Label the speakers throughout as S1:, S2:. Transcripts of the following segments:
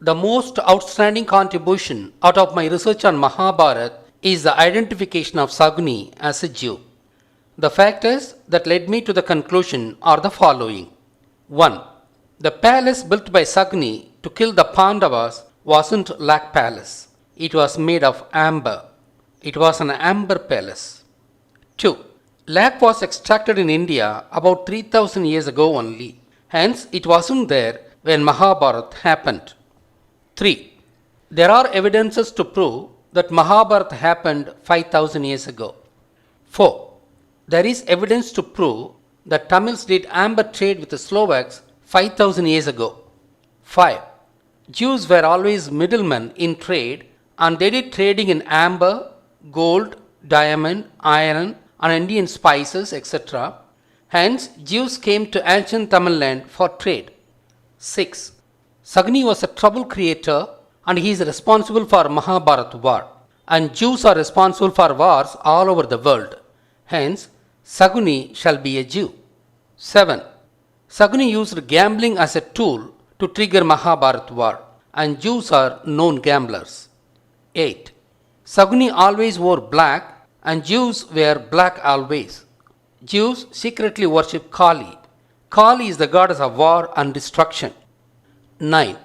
S1: The most outstanding contribution out of my research on Mahabharata is the identification of Saguni as a Jew. The factors that led me to the conclusion are the following. 1. The palace built by Saguni to kill the Pandavas wasn't like palace. It was made of amber. It was an amber palace. 2. Lac was extracted in India about 3000 years ago only. Hence, it wasn't there when Mahabharata happened. 3. There are evidences to prove that Mahabharata happened 5000 years ago. 4. There is evidence to prove that Tamils did amber trade with the Slovaks 5000 years ago. 5. Jews were always middlemen in trade and they did trading in amber, gold, diamond, iron, and Indian spices, etc. Hence, Jews came to ancient Tamil land for trade. 6. Saguni was a trouble creator and he is responsible for Mahabharata war. And Jews are responsible for wars all over the world. Hence, Saguni shall be a Jew. 7. Saguni used gambling as a tool to trigger Mahabharata war. And Jews are known gamblers. 8. Saguni always wore black and Jews wear black always. Jews secretly worship Kali. Kali is the goddess of war and destruction. 9.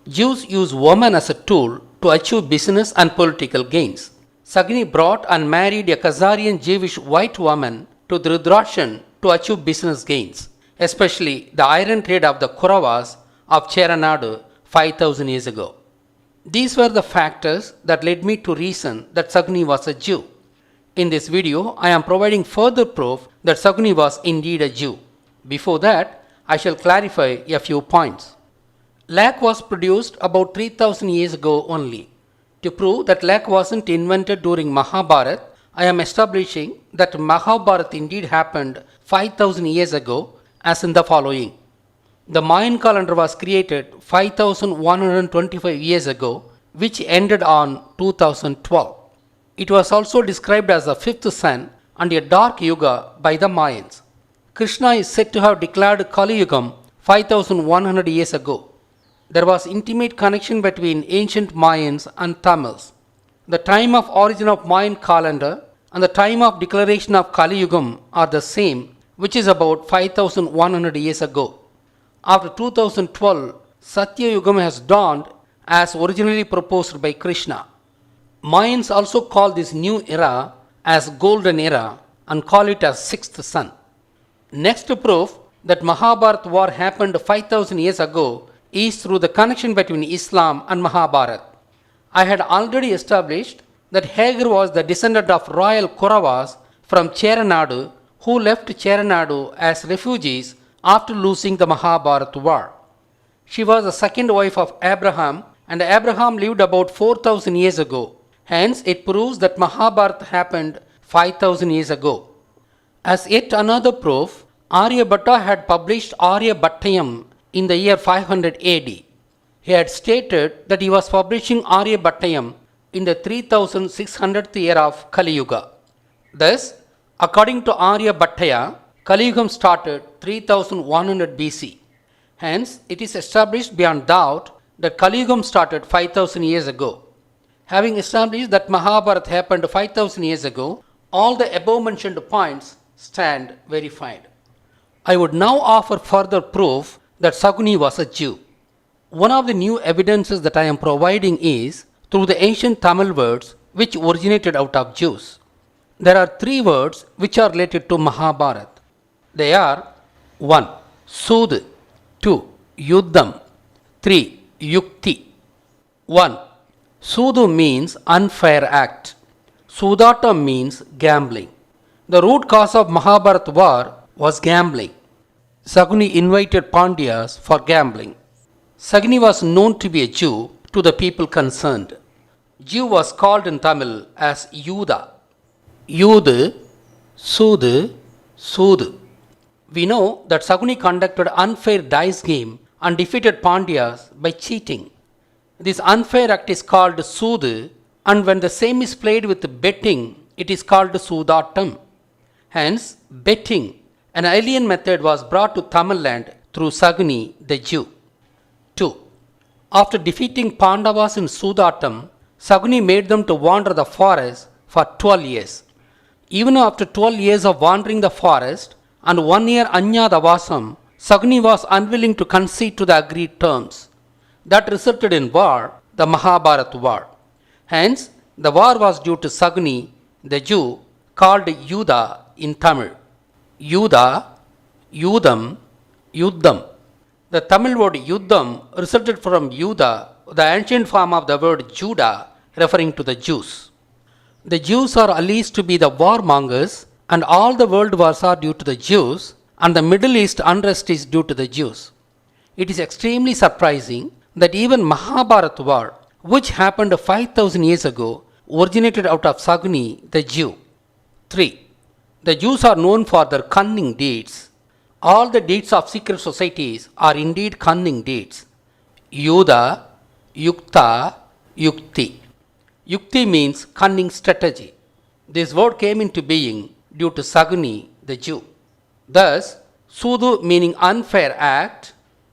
S1: Jews use women as a tool to achieve business and political gains. Saguni brought and married a Khazarian Jewish white woman to Dhritarashtra to achieve business gains, especially the iron trade of the Kauravas of Cheranadu 5000 years ago. These were the factors that led me to reason that Saguni was a Jew. In this video, I am providing further proof that Saguni was indeed a Jew. Before that, I shall clarify a few points. Lac was produced about 3000 years ago only. To prove that lac wasn't invented during Mahabharata, I am establishing that Mahabharata indeed happened 5000 years ago as in the following. The Mayan calendar was created 5125 years ago, which ended on 2012. It was also described as the fifth sun and a dark yuga by the Mayans. Krishna is said to have declared Kali Yugam 5100 years ago. There was intimate connection between ancient Mayans and Tamils. The time of origin of Mayan calendar and the time of declaration of Kali Yugam are the same, which is about 5100 years ago. After 2012, Satya Yugam has dawned as originally proposed by Krishna. Mayans also call this new era as golden era and call it as sixth sun. Next proof that Mahabharata war happened 5000 years ago is through the connection between Islam and Mahabharata. I had already established that Hagar was the descendant of royal Kauravas from Cheranadu who left Cheranadu as refugees after losing the Mahabharata war. She was the second wife of Abraham and Abraham lived about 4000 years ago. Hence, it proves that Mahabharata happened 5000 years ago. As yet another proof, Aryabhatta had published Aryabhattayam in the year 500 AD. He had stated that he was publishing Aryabhattayam in the 3600th year of Kali Yuga. Thus, according to Aryabhattaya, Kali Yugam started 3100 BC. Hence, it is established beyond doubt that Kali Yugam started 5000 years ago. Having established that Mahabharata happened 5000 years ago, all the above mentioned points stand verified. I would now offer further proof that Saguni was a Jew. One of the new evidences that I am providing is through the ancient Tamil words which originated out of Jews. There are three words which are related to Mahabharata. They are 1. Sud, 2. Yuddham, 3. Yukti. 1. Sudu means unfair act. Sudatam means gambling. The root cause of Mahabharata war was gambling. Saguni invited Pandyas for gambling. Saguni was known to be a Jew to the people concerned. Jew was called in Tamil as Yuda. Yudu, Sudu, Sudu. We know that Saguni conducted unfair dice game and defeated Pandyas by cheating. This unfair act is called Sudu, and when the same is played with betting, it is called Sudatam. Hence, betting, an alien method, was brought to Tamil land through Saguni the Jew. 2. After defeating Pandavas in Sudatam, Saguni made them to wander the forest for 12 years. Even after 12 years of wandering the forest and 1 year Anyadavasam, Saguni was unwilling to concede to the agreed terms. That resulted in war, the Mahabarath war. Hence, the war was due to Saguni, the Jew, called Yuda in Tamil. Yuda, Yudam, Yuddam. The Tamil word Yuddam resulted from Yuda, the ancient form of the word Judah, referring to the Jews. The Jews are alleged to be the warmongers, and all the world wars are due to the Jews, and the Middle East unrest is due to the Jews. It is extremely surprising that even Mahabharat war, which happened 5000 years ago, originated out of Saguni, the Jew. 3. The Jews are known for their cunning deeds. All the deeds of secret societies are indeed cunning deeds. Yuda, Yukta, Yukti. Yukti means cunning strategy. This word came into being due to Saguni, the Jew. Thus, Sudu meaning unfair act,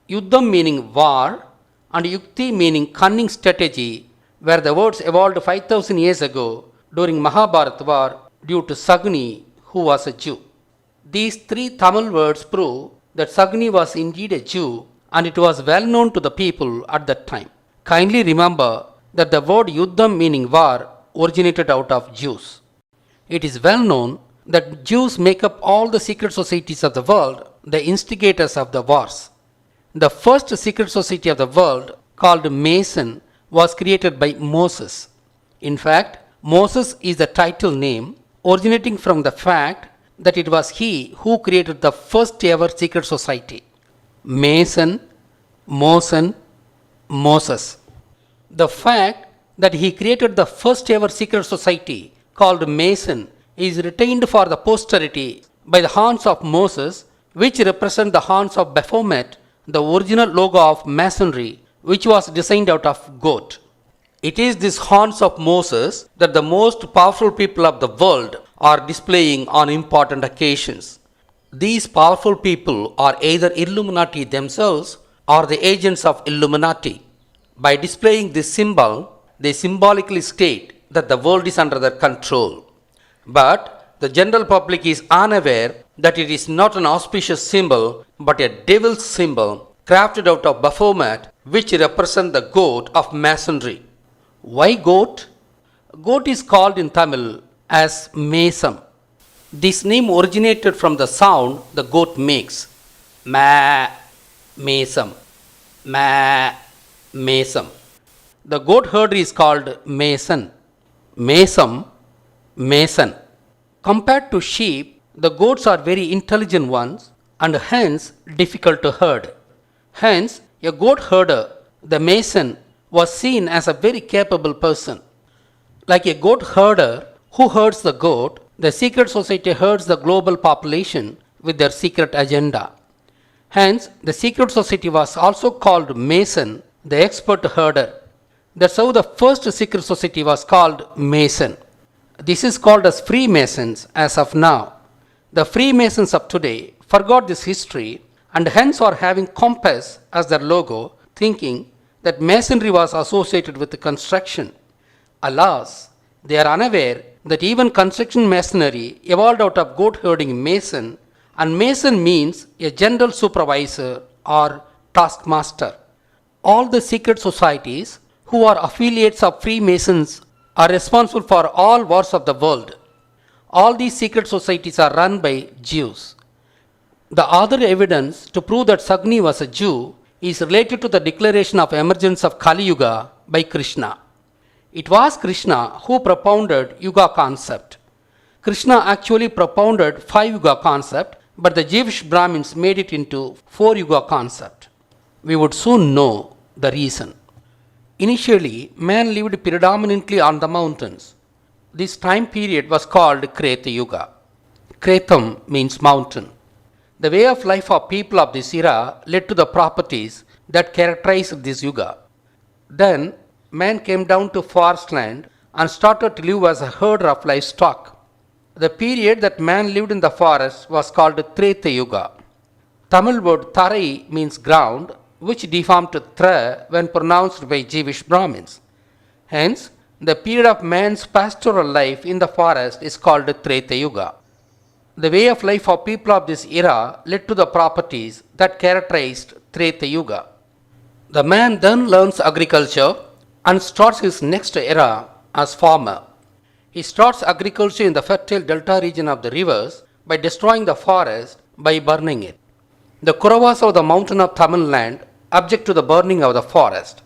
S1: Yuddham meaning war, and Yukti meaning cunning strategy were the words evolved 5000 years ago during Mahabharat war due to Saguni, who was a Jew. These three Tamil words prove that Saguni was indeed a Jew, and it was well known to the people at that time. Kindly remember that the word Yuddham meaning war originated out of Jews. It is well known that Jews make up all the secret societies of the world, the instigators of the wars. The first secret society of the world, called Mason, was created by Moses. In fact, Moses is the title name originating from the fact that it was he who created the first ever secret society. Mason, Mosen, Moses. The fact that he created the first ever secret society called Mason is retained for the posterity by the horns of Moses, which represent the horns of Baphomet, the original logo of Masonry, which was designed out of goat. It is these horns of Moses that the most powerful people of the world are displaying on important occasions. These powerful people are either Illuminati themselves or the agents of Illuminati. By displaying this symbol, they symbolically state that the world is under their control. But the general public is unaware that it is not an auspicious symbol but a devil's symbol crafted out of Baphomet, which represent the goat of Masonry. Why goat? Goat is called in Tamil as Mesam. This name originated from the sound the goat makes. Ma, Mesam. Ma, Mesam. The goat herder is called Mason. Mesam, Mason. Compared to sheep, the goats are very intelligent ones and hence difficult to herd. Hence, a goat herder, the Mason, was seen as a very capable person. Like a goat herder who herds the goat, the secret society herds the global population with their secret agenda. Hence, the secret society was also called Mason, the expert herder. That's how the first secret society was called Mason. This is called as Freemasons as of now. The Freemasons of today forgot this history and hence are having compass as their logo, thinking that masonry was associated with the construction. Alas, they are unaware that even construction masonry evolved out of goat herding mason, and mason means a general supervisor or taskmaster. All the secret societies who are affiliates of Freemasons are responsible for all wars of the world. All these secret societies are run by Jews. The other evidence to prove that Saguni was a Jew is related to the declaration of emergence of Kali Yuga by Krishna. It was Krishna who propounded Yuga concept. Krishna actually propounded 5 Yuga concept, but the Jewish Brahmins made it into 4 Yuga concept. We would soon know the reason. Initially, man lived predominantly on the mountains. This time period was called Kreta Yuga. Kretam means mountain. The way of life of people of this era led to the properties that characterized this Yuga. Then, man came down to forest land and started to live as a herder of livestock. The period that man lived in the forest was called Treta Yuga. Tamil word Tarai means ground which deformed to Thra when pronounced by Jewish Brahmins. Hence, the period of man's pastoral life in the forest is called Treta Yuga. The way of life of people of this era led to the properties that characterized Treta Yuga. The man then learns agriculture and starts his next era as farmer. He starts agriculture in the fertile delta region of the rivers by destroying the forest by burning it. The Kauravas of the mountain of Tamil Land object to the burning of the forest.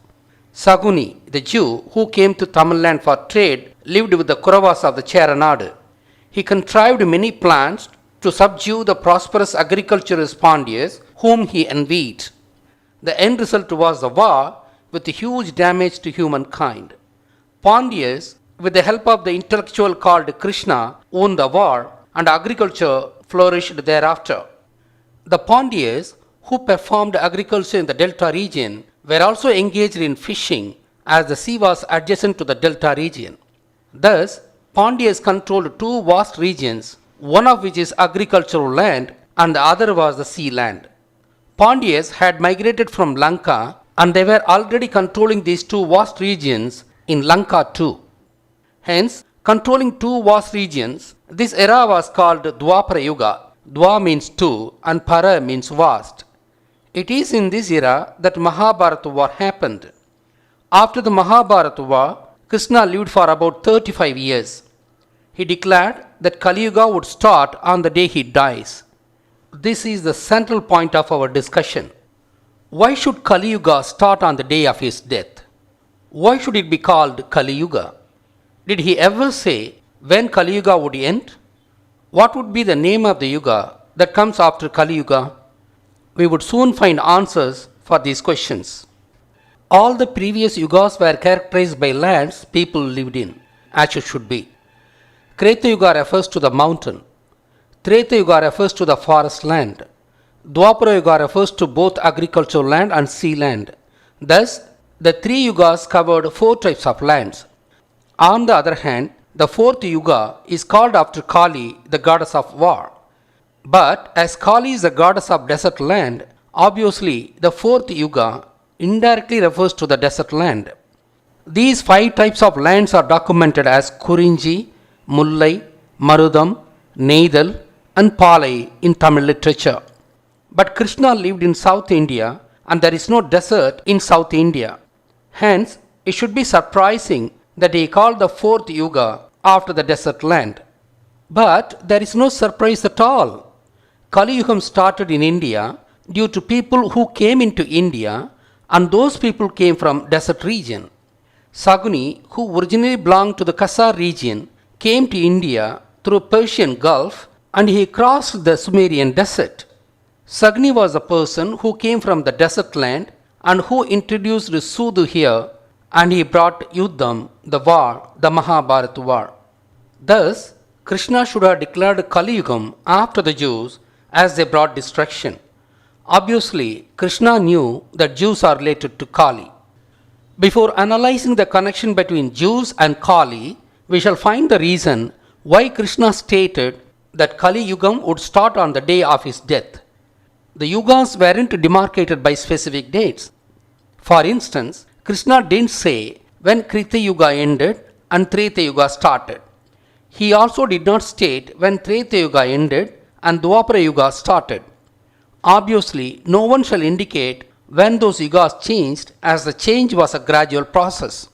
S1: Saguni, the Jew who came to Tamil Land for trade, lived with the Kauravas of the Cheranadu. He contrived many plans to subdue the prosperous agriculturist Pandyas whom he envied. The end result was the war with huge damage to humankind. Pandyas, with the help of the intellectual called Krishna, won the war and agriculture flourished thereafter. The Pandyas, who performed agriculture in the delta region, were also engaged in fishing as the sea was adjacent to the delta region. Thus, Pandyas controlled two vast regions, one of which is agricultural land and the other was the sea land. Pandyas had migrated from Lanka and they were already controlling these two vast regions in Lanka too. Hence, controlling two vast regions, this era was called Dwapara Yuga. Dwa means two and Para means vast. It is in this era that Mahabharata war happened. After the Mahabharata war, Krishna lived for about 35 years. He declared that Kali Yuga would start on the day he dies. This is the central point of our discussion. Why should Kali Yuga start on the day of his death? Why should it be called Kali Yuga? Did he ever say when Kali Yuga would end? What would be the name of the Yuga that comes after Kali Yuga? We would soon find answers for these questions. All the previous Yugas were characterized by lands people lived in, as it should be. Kreta Yuga refers to the mountain. Treta Yuga refers to the forest land. Dwapara Yuga refers to both agricultural land and sea land. Thus, the three Yugas covered four types of lands. On the other hand, the fourth Yuga is called after Kali, the goddess of war. But as Kali is the goddess of desert land, obviously the fourth Yuga indirectly refers to the desert land. These five types of lands are documented as Kurinji, Mullai, Marudam, Neidal and Palai in Tamil literature. But Krishna lived in South India and there is no desert in South India. Hence, it should be surprising that he called the fourth Yuga after the desert land. But there is no surprise at all. Kali Yugam started in India due to people who came into India and those people came from desert region. Saguni, who originally belonged to the Kasar region, came to India through Persian Gulf and he crossed the Sumerian desert. Sagni was a person who came from the desert land and who introduced Sudu here and he brought Yuddham, the war, the Mahabharata war. Thus, Krishna should have declared Kali Yugam after the Jews as they brought destruction. Obviously, Krishna knew that Jews are related to Kali. Before analyzing the connection between Jews and Kali, we shall find the reason why Krishna stated that Kali Yugam would start on the day of his death. The Yugas weren't demarcated by specific dates. For instance, Krishna didn't say when Krita Yuga ended and Treta Yuga started. He also did not state when Treta Yuga ended and Dwapara Yuga started. Obviously, no one shall indicate when those yugas changed, as the change was a gradual process.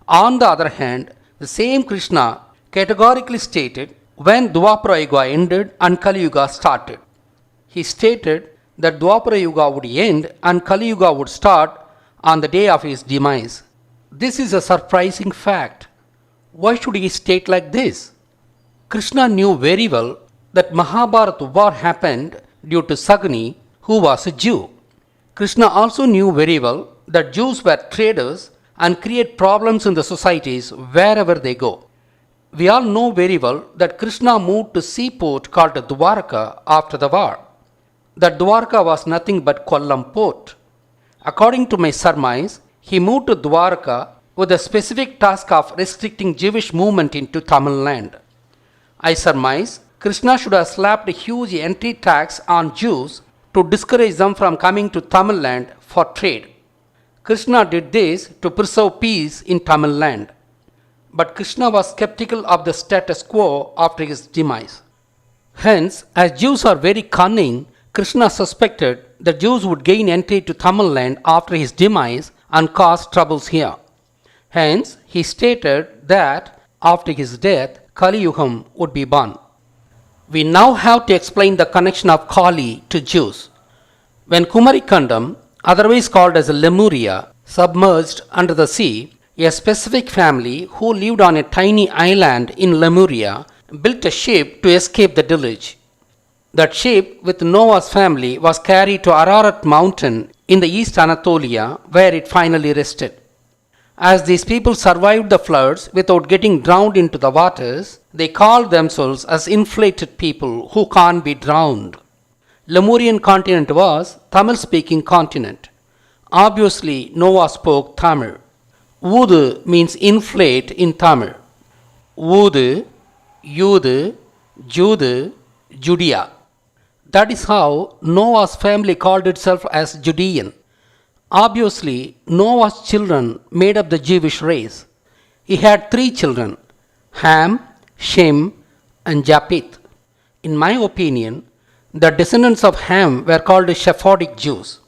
S1: On the other hand, the same Krishna categorically stated when Dwapara Yuga ended and Kali Yuga started. He stated that Dwapara Yuga would end and Kali Yuga would start on the day of his demise. This is a surprising fact. Why should he state like this? Krishna knew very well that Mahabharata war happened due to Sagni, who was a Jew. Krishna also knew very well that Jews were traders and create problems in the societies wherever they go. We all know very well that Krishna moved to seaport called Dwarka after the war. That Dwarka was nothing but Kollam port. According to my surmise, he moved to Dwarka with the specific task of restricting Jewish movement into Tamil land. I surmise Krishna should have slapped a huge entry tax on Jews to discourage them from coming to Tamil land for trade. Krishna did this to preserve peace in Tamil land. But Krishna was skeptical of the status quo after his demise. Hence, as Jews are very cunning, Krishna suspected that Jews would gain entry to Tamil land after his demise and cause troubles here. Hence, he stated that after his death, Kali Yugam would be born. We now have to explain the connection of Kali to Jews. When Kumarikandam, otherwise called as Lemuria, submerged under the sea, a specific family who lived on a tiny island in Lemuria built a ship to escape the deluge. That ship with Noah's family was carried to Ararat mountain in the East Anatolia, where it finally rested. As these people survived the floods without getting drowned into the waters, they called themselves as inflated people who can't be drowned. Lemurian continent was Tamil-speaking continent. Obviously, Noah spoke Tamil. Udu means inflate in Tamil. Udu, Yudu, Judu, Judea. That is how Noah's family called itself as Judean. Obviously, Noah's children made up the Jewish race. He had 3 children, Ham, Shem, and Japheth. In my opinion, the descendants of Ham were called Sephardic Jews.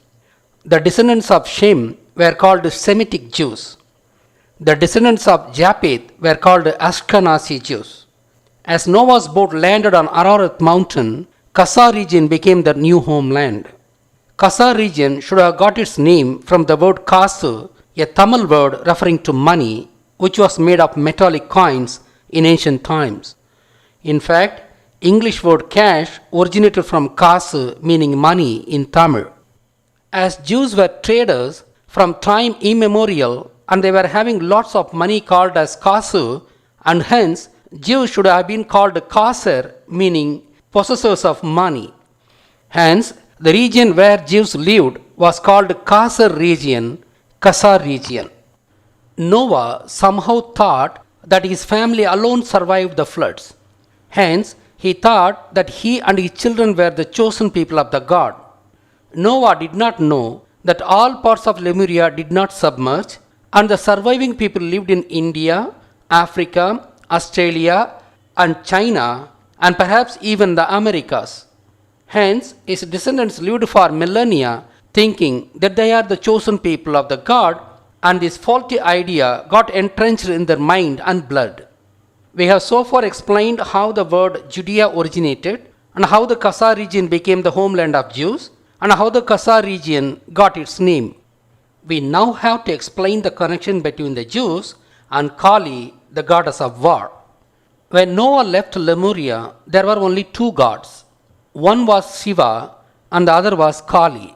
S1: The descendants of Shem were called Semitic Jews. The descendants of Japheth were called Ashkenazi Jews. As Noah's boat landed on Ararat mountain, Kasa region became their new homeland. Kasa region should have got its name from the word Kasu, a Tamil word referring to money, which was made of metallic coins in ancient times. In fact, English word cash originated from Kasu, meaning money in Tamil. As Jews were traders from time immemorial and they were having lots of money called as Kasu, and hence Jews should have been called Kaser, meaning possessors of money. Hence, the region where Jews lived was called Kaser region, Kasa region. Noah somehow thought that his family alone survived the floods. Hence, he thought that he and his children were the chosen people of the God. Noah did not know that all parts of Lemuria did not submerge and the surviving people lived in India, Africa, Australia, and China, and perhaps even the Americas. Hence, his descendants lived for millennia thinking that they are the chosen people of the God, and this faulty idea got entrenched in their mind and blood. We have so far explained how the word Judea originated, and how the Kasa region became the homeland of Jews, and how the Kasa region got its name. We now have to explain the connection between the Jews and Kali, the goddess of war. When Noah left Lemuria, there were only 2 gods. One was Shiva and the other was Kali.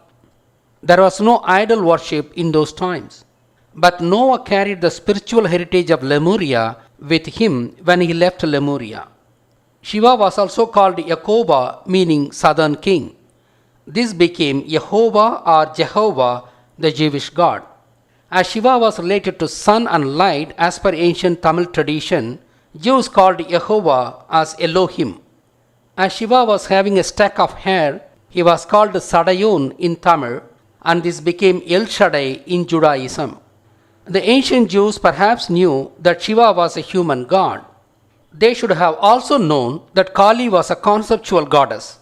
S1: There was no idol worship in those times. But Noah carried the spiritual heritage of Lemuria with him when he left Lemuria. Shiva was also called Yakoba, meaning southern king. This became Yehovah or Jehovah, the Jewish god. As Shiva was related to sun and light as per ancient Tamil tradition, Jews called Yehovah as Elohim. As Shiva was having a stack of hair, he was called Sadayon in Tamil, and this became El Shaddai in Judaism. The ancient Jews perhaps knew that Shiva was a human god. They should have also known that Kali was a conceptual goddess.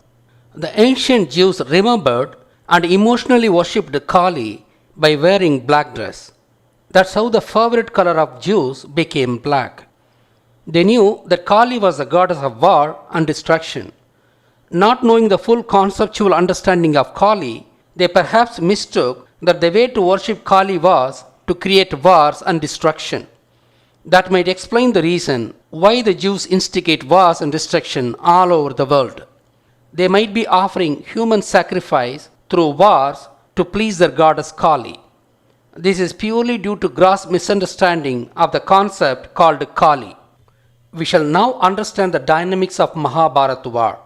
S1: The ancient Jews remembered and emotionally worshipped Kali by wearing black dress. That's how the favorite color of Jews became black. They knew that Kali was the goddess of war and destruction. Not knowing the full conceptual understanding of Kali, they perhaps mistook that the way to worship Kali was to create wars and destruction. That might explain the reason why the Jews instigate wars and destruction all over the world. They might be offering human sacrifice through wars to please their goddess Kali. This is purely due to gross misunderstanding of the concept called Kali. We shall now understand the dynamics of Mahabarath war.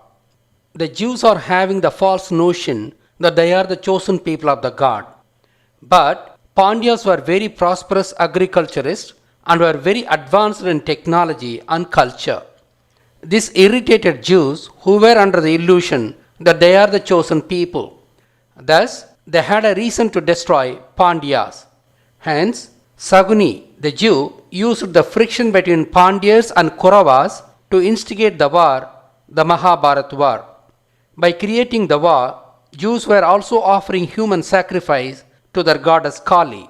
S1: The Jews are having the false notion that they are the chosen people of the God. But Pandyas were very prosperous agriculturists and were very advanced in technology and culture. This irritated Jews who were under the illusion that they are the chosen people. Thus, they had a reason to destroy Pandyas. Hence, Saguni, the Jew, used the friction between Pandyas and Kauravas to instigate the war, the Mahabharat war. By creating the war, Jews were also offering human sacrifice to their goddess Kali.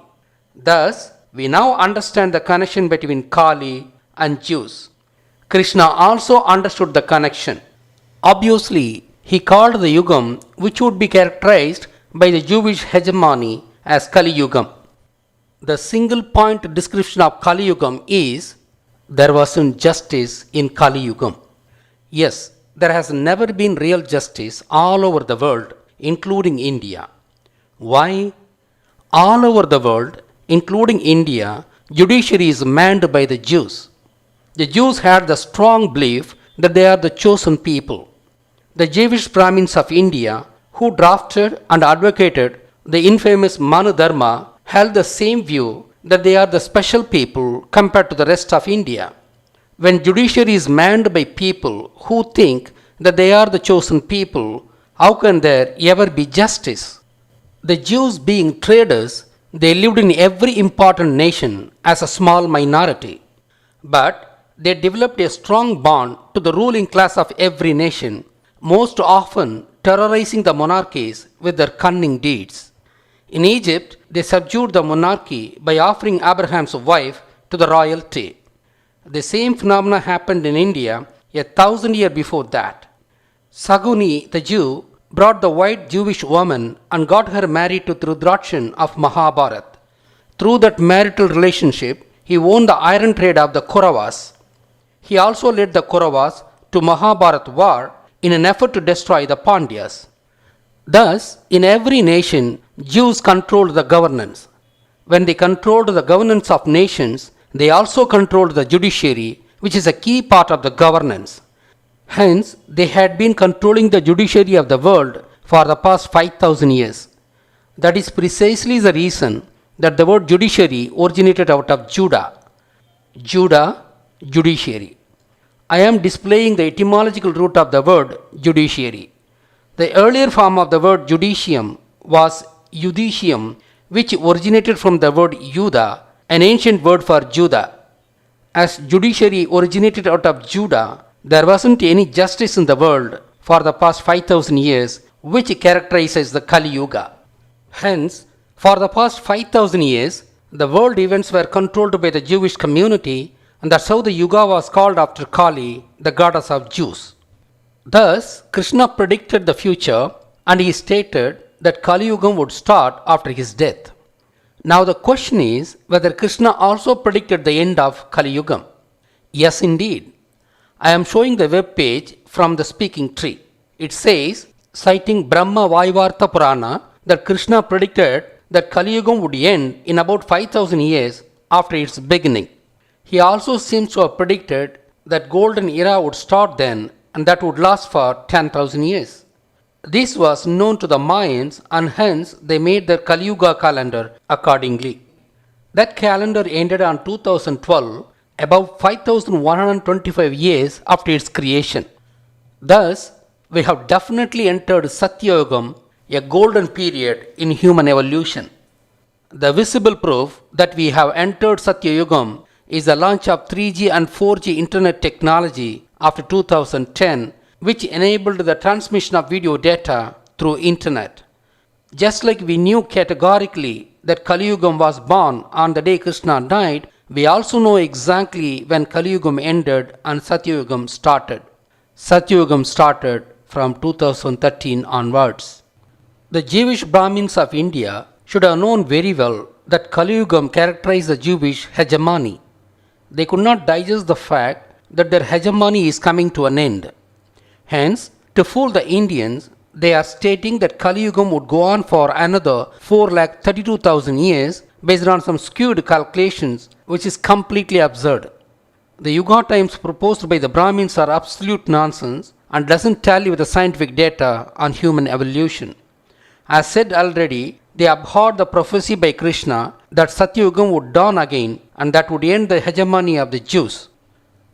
S1: Thus, we now understand the connection between Kali and Jews. Krishna also understood the connection. Obviously, he called the Yugam which would be characterized by the Jewish hegemony as Kali Yugam. The single point description of Kali Yugam is there wasn't justice in Kali Yugam. Yes, there has never been real justice all over the world, including India. Why? All over the world, including India, judiciary is manned by the Jews. The Jews had the strong belief that they are the chosen people. The Jewish Brahmins of India, who drafted and advocated the infamous Manu Dharma, held the same view that they are the special people compared to the rest of India. When judiciary is manned by people who think that they are the chosen people, how can there ever be justice? The Jews, being traders, they lived in every important nation as a small minority. But they developed a strong bond to the ruling class of every nation, most often terrorizing the monarchies with their cunning deeds. In Egypt, they subdued the monarchy by offering Abraham's wife to the royalty. The same phenomena happened in India 1,000 years before that. Saguni, the Jew, brought the white Jewish woman and got her married to Dhritarashtra of Mahabharat. Through that marital relationship, he won the iron trade of the Kauravas. He also led the Kauravas to Mahabharat war in an effort to destroy the Pandyas. Thus, in every nation, Jews controlled the governance. When they controlled the governance of nations, they also controlled the judiciary, which is a key part of the governance. Hence, they had been controlling the judiciary of the world for the past 5,000 years. That is precisely the reason that the word judiciary originated out of Judah. Judah, judiciary. I am displaying the etymological root of the word judiciary. The earlier form of the word judicium was judicium, which originated from the word Judah, an ancient word for Judah. As judiciary originated out of Judah, there wasn't any justice in the world for the past 5,000 years, which characterizes the Kali Yuga. Hence, for the past 5,000 years, the world events were controlled by the Jewish community, and that's how the Yuga was called after Kali, the goddess of Jews. Thus, Krishna predicted the future and he stated that Kali Yuga would start after his death. Now the question is whether Krishna also predicted the end of Kali Yuga. Yes, indeed. I am showing the web page from the speaking tree. It says, citing Brahma Vaivarta Purana, that Krishna predicted that Kali Yuga would end in about 5,000 years after its beginning. He also seems to have predicted that golden era would start then and that would last for 10,000 years. This was known to the Mayans and hence they made their Kali Yuga calendar accordingly. That calendar ended on 2012, about 5,125 years after its creation. Thus, we have definitely entered Satya Yugam, a golden period in human evolution. The visible proof that we have entered Satya Yugam is the launch of 3G and 4G internet technology after 2010, which enabled the transmission of video data through internet. Just like we knew categorically that Kali Yugam was born on the day Krishna died, we also know exactly when Kali Yugam ended and Satya Yugam started. Satya Yugam started from 2013 onwards. The Jewish Brahmins of India should have known very well that Kali Yugam characterized the Jewish hegemony. They could not digest the fact that their hegemony is coming to an end. Hence, to fool the Indians, they are stating that Kali Yugam would go on for another 4,32,000 years based on some skewed calculations, which is completely absurd. The Yuga times proposed by the Brahmins are absolute nonsense and doesn't tally with the scientific data on human evolution. As said already, they abhorred the prophecy by Krishna that Satya Yugam would dawn again and that would end the hegemony of the Jews.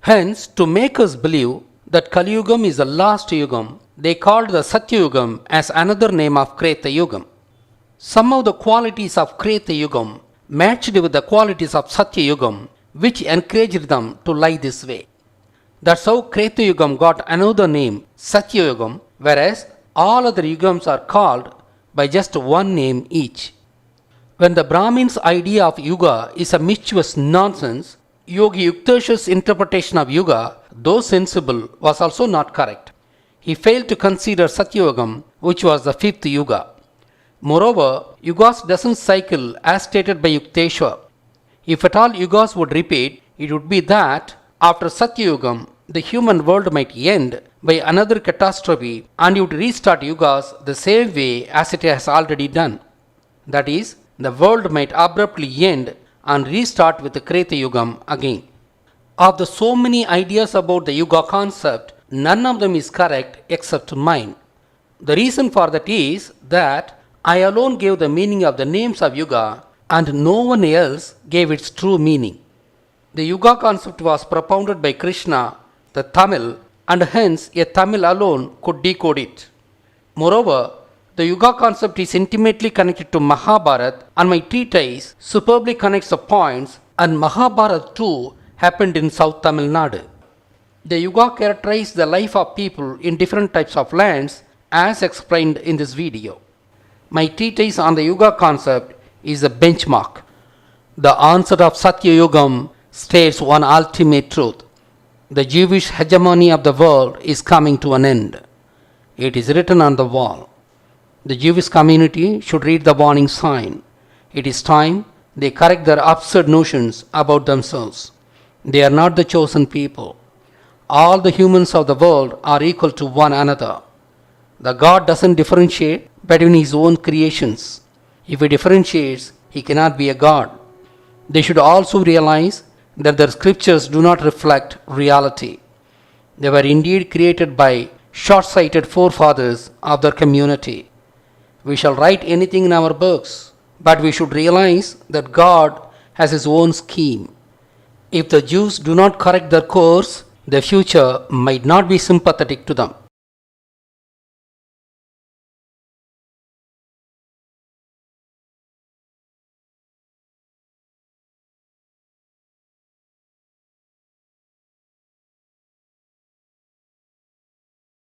S1: Hence, to make us believe that Kali Yugam is the last Yugam, They called the Satyayugam as another name of Kreta Yugam. Some of the qualities of Kreta Yugam matched with the qualities of Satyayugam, which encouraged them to lie this way. That's how Kreta Yugam got another name, Satyayugam, whereas all other Yugams are called by just one name each. When the Brahmin's idea of Yuga is a mischievous nonsense, Yogi Yukteswar's interpretation of Yuga, though sensible, was also not correct. He failed to consider Satyayugam, which was the fifth Yuga. Moreover, Yugas doesn't cycle as stated by Yukteswar. If at all Yugas would repeat, it would be that after Satyayugam, the human world might end by another catastrophe and it would restart Yugas the same way as it has already done. That is, the world might abruptly end and restart with the Kreta Yugam again. Of the so many ideas about the Yuga concept, none of them is correct except mine. The reason for that is that I alone gave the meaning of the names of Yuga and no one else gave its true meaning. The Yuga concept was propounded by Krishna, the Tamil, and hence a Tamil alone could decode it. Moreover, the Yuga concept is intimately connected to Mahabharata, and my treatise superbly connects the points, and Mahabharata too happened in South Tamil Nadu. The Yuga characterized the life of people in different types of lands as explained in this video. My treatise on the Yuga concept is a benchmark. The onset of Satyayugam states one ultimate truth. The Jewish hegemony of the world is coming to an end. It is written on the wall. The Jewish community should read the warning sign. It is time they correct their absurd notions about themselves. They are not the chosen people. All the humans of the world are equal to one another. The God doesn't differentiate between his own creations. If he differentiates, he cannot be a God. They should also realize that their scriptures do not reflect reality. They were indeed created by short-sighted forefathers of their community. We shall write anything in our books, but we should realize that God has his own scheme. If the Jews do not correct their course, the future might not be sympathetic to them.